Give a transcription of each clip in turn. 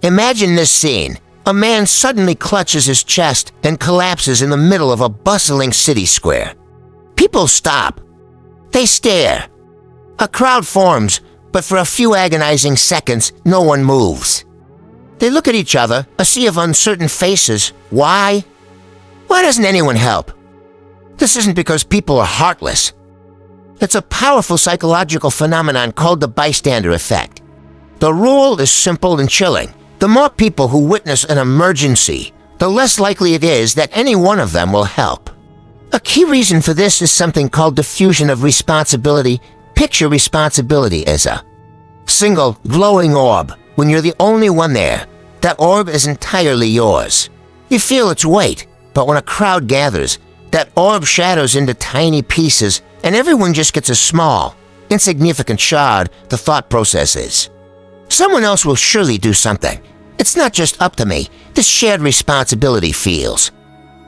Imagine this scene. A man suddenly clutches his chest and collapses in the middle of a bustling city square. People stop. They stare. A crowd forms, but for a few agonizing seconds, no one moves. They look at each other, a sea of uncertain faces. Why? Why doesn't anyone help? This isn't because people are heartless. It's a powerful psychological phenomenon called the bystander effect. The rule is simple and chilling. The more people who witness an emergency, the less likely it is that any one of them will help. A key reason for this is something called diffusion of responsibility. Picture responsibility as a single glowing orb. When you're the only one there, that orb is entirely yours. You feel its weight, but when a crowd gathers, that orb shatters into tiny pieces and everyone just gets a small, insignificant shard. The thought process is, someone else will surely do something. It's not just up to me. This shared responsibility feels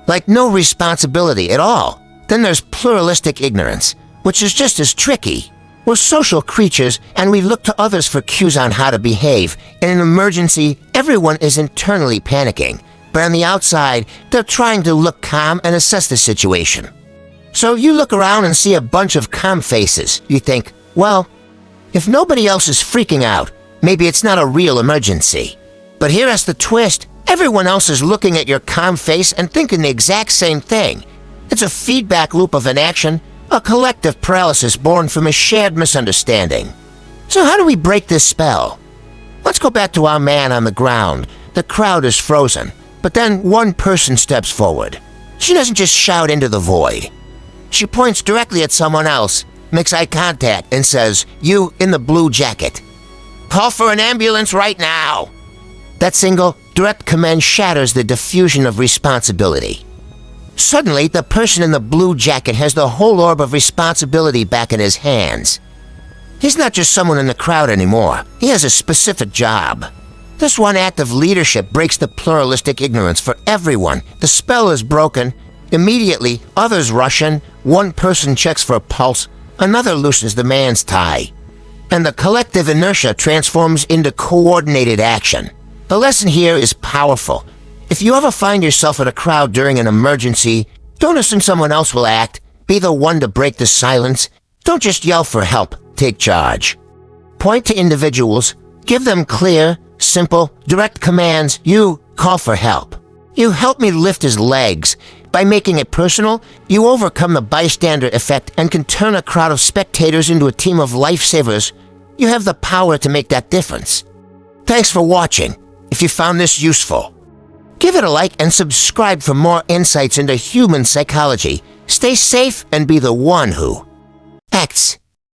like no responsibility at all. Then there's pluralistic ignorance, which is just as tricky. We're social creatures, and we look to others for cues on how to behave. In an emergency, everyone is internally panicking, but on the outside, they're trying to look calm and assess the situation. So you look around and see a bunch of calm faces. You think, well, if nobody else is freaking out, maybe it's not a real emergency. But here's the twist. Everyone else is looking at your calm face and thinking the exact same thing. It's a feedback loop of inaction, a collective paralysis born from a shared misunderstanding. So how do we break this spell? Let's go back to our man on the ground. The crowd is frozen, but then one person steps forward. She doesn't just shout into the void. She points directly at someone else, makes eye contact, and says, "You in the blue jacket, call for an ambulance right now." That single, direct command shatters the diffusion of responsibility. Suddenly, the person in the blue jacket has the whole orb of responsibility back in his hands. He's not just someone in the crowd anymore. He has a specific job. This one act of leadership breaks the pluralistic ignorance for everyone. The spell is broken. Immediately, others rush in. One person checks for a pulse. Another loosens the man's tie. And the collective inertia transforms into coordinated action. The lesson here is powerful. If you ever find yourself in a crowd during an emergency, don't assume someone else will act. Be the one to break the silence. Don't just yell for help. Take charge. Point to individuals. Give them clear, simple, direct commands. You call for help. You help me lift his legs. By making it personal, you overcome the bystander effect and can turn a crowd of spectators into a team of lifesavers. You have the power to make that difference. Thanks for watching. If you found this useful, give it a like and subscribe for more insights into human psychology. Stay safe and be the one who acts.